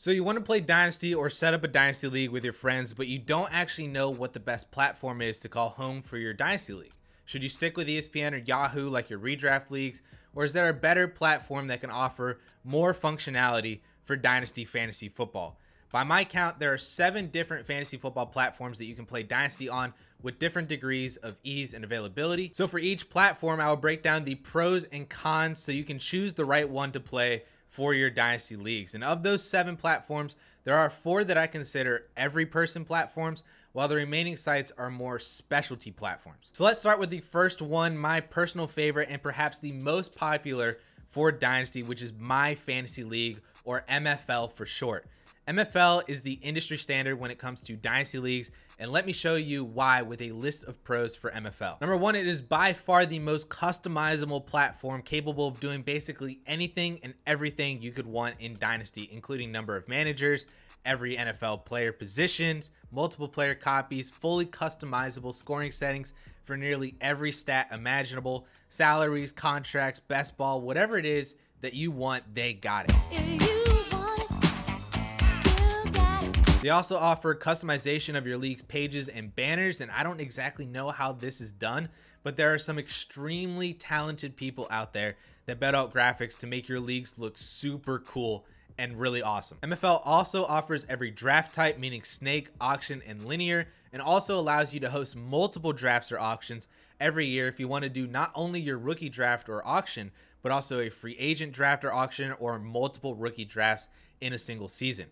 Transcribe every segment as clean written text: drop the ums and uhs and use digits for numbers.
So you want to play Dynasty or set up a Dynasty League with your friends, but you don't actually know what the best platform is to call home for your Dynasty League. Should you stick with ESPN or Yahoo like your redraft leagues, or is there a better platform that can offer more functionality for Dynasty fantasy football? By my count, there are 7 different fantasy football platforms that you can play Dynasty on with different degrees of ease and availability. So for each platform, I will break down the pros and cons so you can choose the right one to play for your Dynasty leagues. And of those 7 platforms, there are 4 that I consider every person platforms, while the remaining sites are more specialty platforms. So let's start with the first one, my personal favorite and perhaps the most popular for Dynasty, which is MyFantasyLeague, or MFL for short. MFL is the industry standard when it comes to Dynasty leagues, and let me show you why with a list of pros for MFL. Number 1, it is by far the most customizable platform, capable of doing basically anything and everything you could want in Dynasty, including number of managers, every NFL player positions, multiple player copies, fully customizable scoring settings for nearly every stat imaginable, salaries, contracts, best ball, whatever it is that you want, they got it. They also offer customization of your league's pages and banners, and I don't exactly know how this is done, but there are some extremely talented people out there that bet out graphics to make your leagues look super cool and really awesome. MFL also offers every draft type, meaning snake, auction, and linear, and also allows you to host multiple drafts or auctions every year if you want to do not only your rookie draft or auction, but also a free agent draft or auction or multiple rookie drafts in a single season.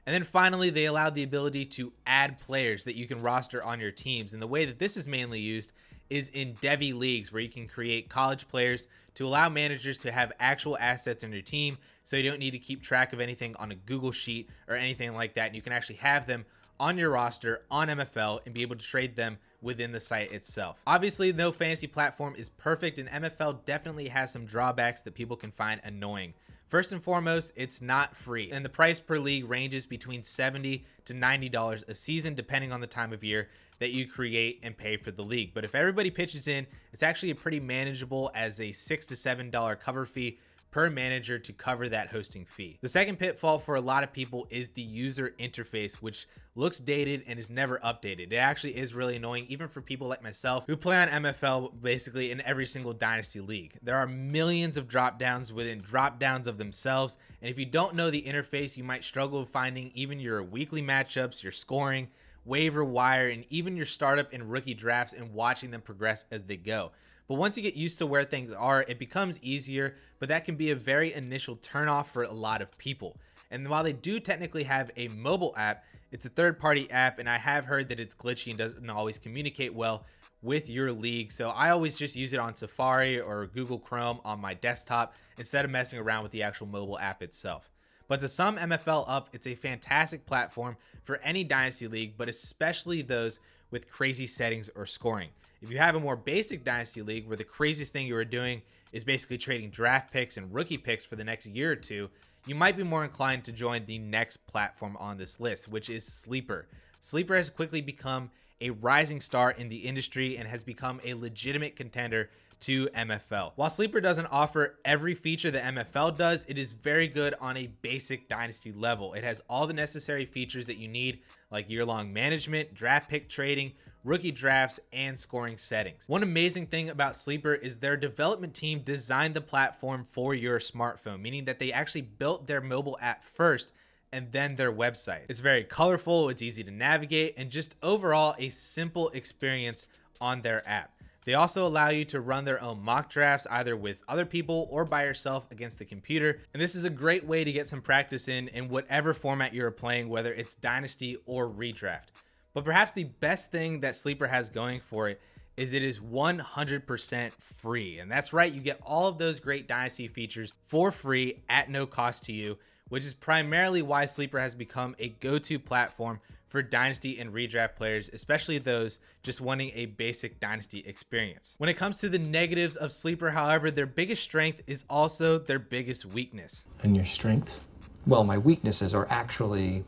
And then finally, they allow the ability to add players that you can roster on your teams. And the way that this is mainly used is in Devy leagues, where you can create college players to allow managers to have actual assets in your team, so you don't need to keep track of anything on a Google sheet or anything like that. And you can actually have them on your roster on MFL and be able to trade them within the site itself. Obviously, no fantasy platform is perfect, and MFL definitely has some drawbacks that people can find annoying. First and foremost, it's not free, and the price per league ranges between $70 to $90 a season, depending on the time of year that you create and pay for the league. But if everybody pitches in, it's actually a pretty manageable as a $6 to $7 cover fee per manager to cover that hosting fee. The second pitfall for a lot of people is the user interface, which looks dated and is never updated. It actually is really annoying, even for people like myself who play on MFL basically in every single Dynasty league. There are millions of drop downs within drop downs of themselves, and if you don't know the interface, you might struggle finding even your weekly matchups, your scoring, waiver wire, and even your startup and rookie drafts, and watching them progress as they go. But once you get used to where things are, it becomes easier, but that can be a very initial turnoff for a lot of people. And while they do technically have a mobile app, it's a third-party app, and I have heard that it's glitchy and doesn't always communicate well with your league. So I always just use it on Safari or Google Chrome on my desktop instead of messing around with the actual mobile app itself. But to sum MFL up, it's a fantastic platform for any Dynasty league, but especially those with crazy settings or scoring. If you have a more basic Dynasty league where the craziest thing you are doing is basically trading draft picks and rookie picks for the next year or two, you might be more inclined to join the next platform on this list, which is Sleeper. Sleeper has quickly become a rising star in the industry and has become a legitimate contender to MFL. While Sleeper doesn't offer every feature that MFL does, it is very good on a basic Dynasty level. It has all the necessary features that you need, like year-long management, draft pick trading, rookie drafts, and scoring settings. One amazing thing about Sleeper is their development team designed the platform for your smartphone, meaning that they actually built their mobile app first and then their website. It's very colorful, it's easy to navigate, and just overall a simple experience on their app. They also allow you to run their own mock drafts, either with other people or by yourself against the computer. And this is a great way to get some practice in whatever format you're playing, whether it's Dynasty or Redraft. But perhaps the best thing that Sleeper has going for it is 100% free. And that's right, you get all of those great Dynasty features for free at no cost to you, which is primarily why Sleeper has become a go-to platform for Dynasty and Redraft players, especially those just wanting a basic Dynasty experience. When it comes to the negatives of Sleeper, however, their biggest strength is also their biggest weakness. And your strengths? Well, my weaknesses are actually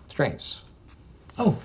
strengths. Oh,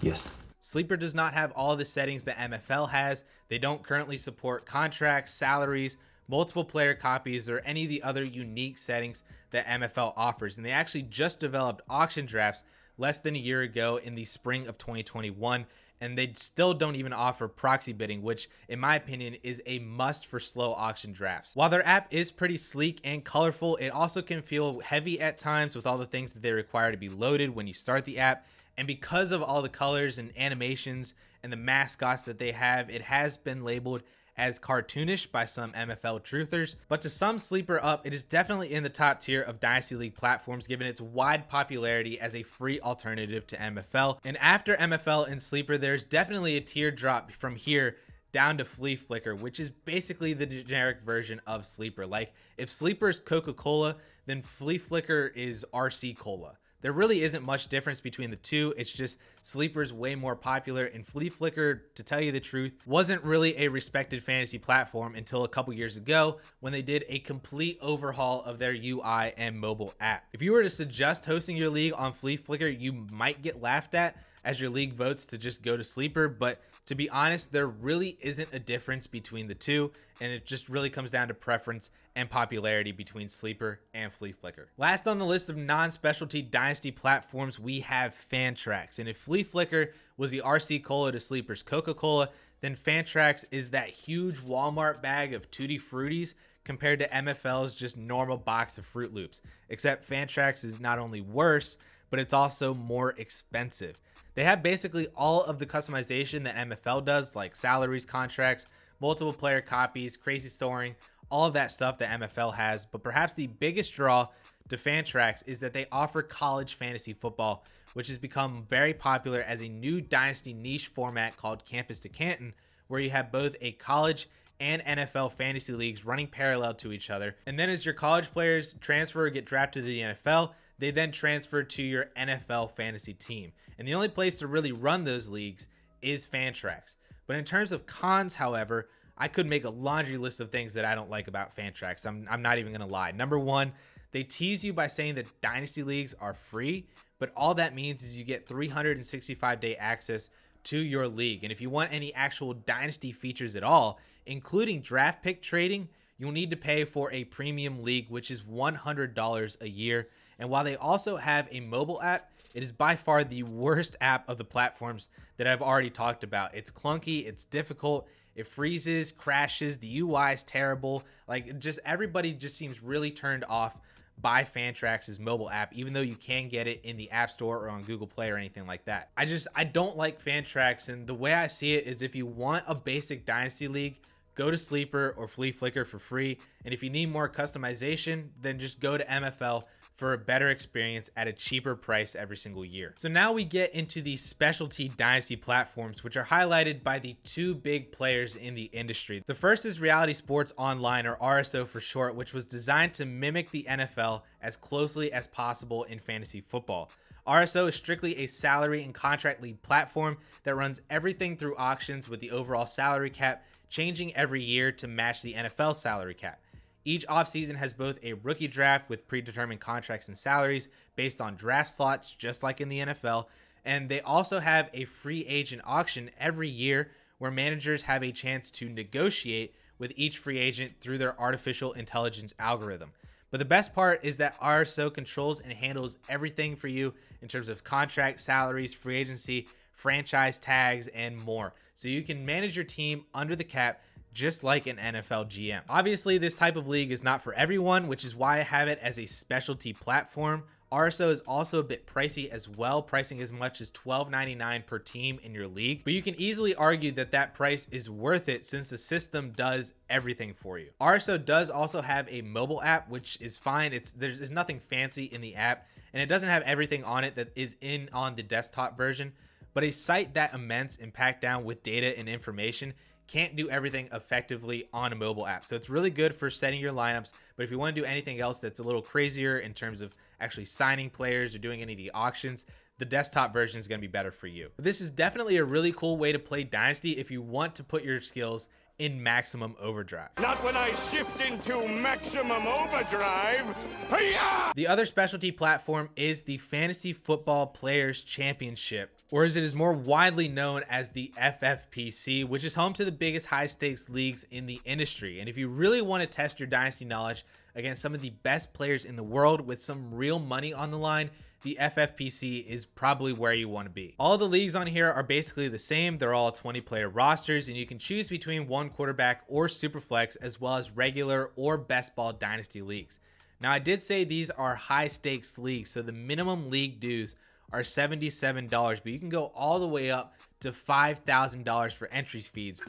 yes. Sleeper does not have all the settings that MFL has. They don't currently support contracts, salaries, multiple player copies, or any of the other unique settings that MFL offers. And they actually just developed auction drafts less than a year ago in the spring of 2021, and they still don't even offer proxy bidding, which in my opinion is a must for slow auction drafts. While their app is pretty sleek and colorful, it also can feel heavy at times with all the things that they require to be loaded when you start the app. And because of all the colors and animations and the mascots that they have, it has been labeled as cartoonish by some MFL truthers, but to some sleeper up, it is definitely in the top tier of Dynasty League platforms given its wide popularity as a free alternative to MFL. And after MFL and sleeper, there's definitely a tier drop from here down to FleaFlicker, which is basically the generic version of sleeper. Like if sleeper is Coca-Cola, then FleaFlicker is RC Cola. There really isn't much difference between the two. It's just sleeper's way more popular, and FleaFlicker, to tell you the truth, wasn't really a respected fantasy platform until a couple years ago when they did a complete overhaul of their UI and mobile app. If you were to suggest hosting your league on FleaFlicker, you might get laughed at as your league votes to just go to sleeper, but to be honest, there really isn't a difference between the two, and it just really comes down to preference and popularity between sleeper and FleaFlicker. Last on the list of non-specialty Dynasty platforms, we have Fantrax. And if FleaFlicker was the RC Cola to sleeper's Coca-Cola, then Fantrax is that huge Walmart bag of Tutti Fruities compared to MFL's just normal box of Fruit Loops. Except Fantrax is not only worse, but it's also more expensive. They have basically all of the customization that MFL does, like salaries, contracts, multiple player copies, crazy storing, all of that stuff that MFL has. But perhaps the biggest draw to Fantrax is that they offer college fantasy football, which has become very popular as a new Dynasty niche format called Campus to Canton, where you have both a college and NFL fantasy leagues running parallel to each other. And then as your college players transfer or get drafted to the NFL, they then transfer to your NFL fantasy team. And the only place to really run those leagues is Fantrax. But in terms of cons, however, I could make a laundry list of things that I don't like about Fantrax. I'm not even going to lie. Number one, they tease you by saying that Dynasty Leagues are free, but all that means is you get 365-day access to your league. And if you want any actual Dynasty features at all, including draft pick trading, you'll need to pay for a premium league, which is $100 a year. And while they also have a mobile app, it is by far the worst app of the platforms that I've already talked about. It's clunky, it's difficult, it freezes, crashes, the UI is terrible. Like, just everybody just seems really turned off by Fantrax's mobile app, even though you can get it in the App Store or on Google Play or anything like that. I don't like Fantrax, and the way I see it is if you want a basic Dynasty League, go to Sleeper or FleaFlicker for free. And if you need more customization, then just go to MFL for a better experience at a cheaper price every single year. So now we get into the specialty Dynasty platforms, which are highlighted by the two big players in the industry. The first is Reality Sports Online, or RSO for short, which was designed to mimic the NFL as closely as possible in fantasy football. RSO is strictly a salary and contract league platform that runs everything through auctions, with the overall salary cap changing every year to match the NFL salary cap. Each offseason has both a rookie draft with predetermined contracts and salaries based on draft slots, just like in the NFL, and they also have a free agent auction every year where managers have a chance to negotiate with each free agent through their artificial intelligence algorithm. But the best part is that RSO controls and handles everything for you in terms of contract, salaries, free agency, franchise tags, and more. So you can manage your team under the cap just like an NFL GM. Obviously, this type of league is not for everyone, which is why I have it as a specialty platform. RSO is also a bit pricey as well, pricing as much as $12.99 per team in your league. But you can easily argue that that price is worth it since the system does everything for you. RSO does also have a mobile app, which is fine. There's nothing fancy in the app, and it doesn't have everything on it that is on the desktop version. But a site that immense and packed down with data and information can't do everything effectively on a mobile app. So it's really good for setting your lineups, but if you want to do anything else that's a little crazier in terms of actually signing players or doing any of the auctions, the desktop version is going to be better for you. But this is definitely a really cool way to play Dynasty if you want to put your skills in maximum overdrive. Not when I shift into maximum overdrive. Hi-ya! The other specialty platform is the Fantasy Football Players Championship, or as it is more widely known as the FFPC, which is home to the biggest high stakes leagues in the industry. And if you really want to test your Dynasty knowledge against some of the best players in the world with some real money on the line, the FFPC is probably where you want to be. All the leagues on here are basically the same. They're all 20-player rosters, and you can choose between one quarterback or superflex, as well as regular or best ball Dynasty leagues. Now, I did say these are high stakes leagues, so the minimum league dues are $77, but you can go all the way up to $5,000 for entry fees.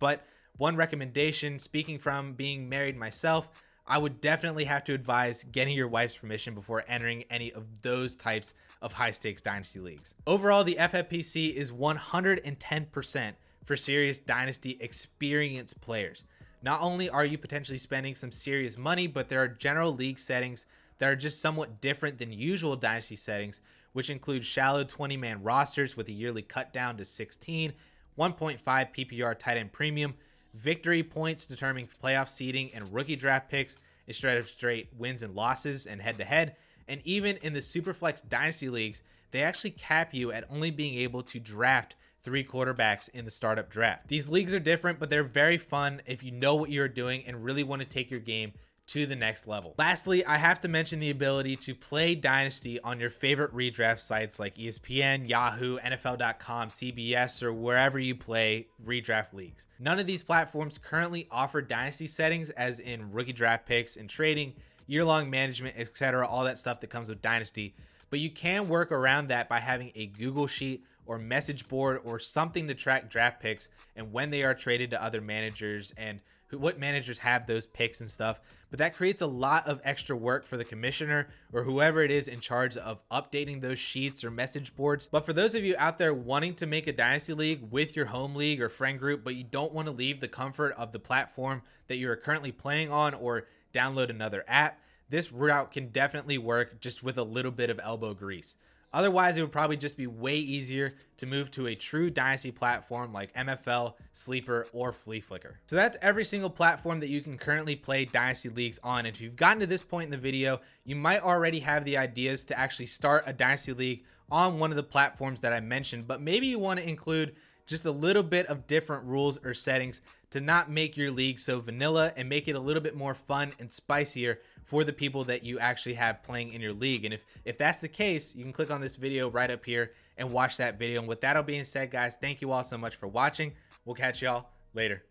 But one recommendation, speaking from being married myself, I would definitely have to advise getting your wife's permission before entering any of those types of high stakes Dynasty leagues. Overall, the FFPC is 110% for serious Dynasty experienced players. Not only are you potentially spending some serious money, but there are general league settings that are just somewhat different than usual Dynasty settings, which include shallow 20-man rosters with a yearly cut down to 16, 1.5 PPR tight end premium, victory points determining playoff seeding and rookie draft picks instead of straight wins and losses and head-to-head. And even in the Superflex Dynasty leagues, they actually cap you at only being able to draft 3 quarterbacks in the startup draft. These leagues are different, but they're very fun if you know what you're doing and really want to take your game to the next level. Lastly, I have to mention the ability to play Dynasty on your favorite redraft sites like ESPN, Yahoo, NFL.com, CBS, or wherever you play redraft leagues. None of these platforms currently offer Dynasty settings, as in rookie draft picks and trading, year-long management, etc., all that stuff that comes with Dynasty. But you can work around that by having a Google Sheet or message board or something to track draft picks and when they are traded to other managers and what managers have those picks and stuff. But that creates a lot of extra work for the commissioner or whoever it is in charge of updating those sheets or message boards. But for those of you out there wanting to make a Dynasty league with your home league or friend group, but you don't want to leave the comfort of the platform that you are currently playing on or download another app, this route can definitely work just with a little bit of elbow grease. Otherwise, it would probably just be way easier to move to a true Dynasty platform like MFL, Sleeper, or FleaFlicker. So that's every single platform that you can currently play Dynasty leagues on. And if you've gotten to this point in the video, you might already have the ideas to actually start a Dynasty league on one of the platforms that I mentioned, but maybe you want to include just a little bit of different rules or settings to not make your league so vanilla and make it a little bit more fun and spicier for the people that you actually have playing in your league. And if that's the case, you can click on this video right up here and watch that video. And with that all being said, guys, thank you all so much for watching. We'll catch y'all later.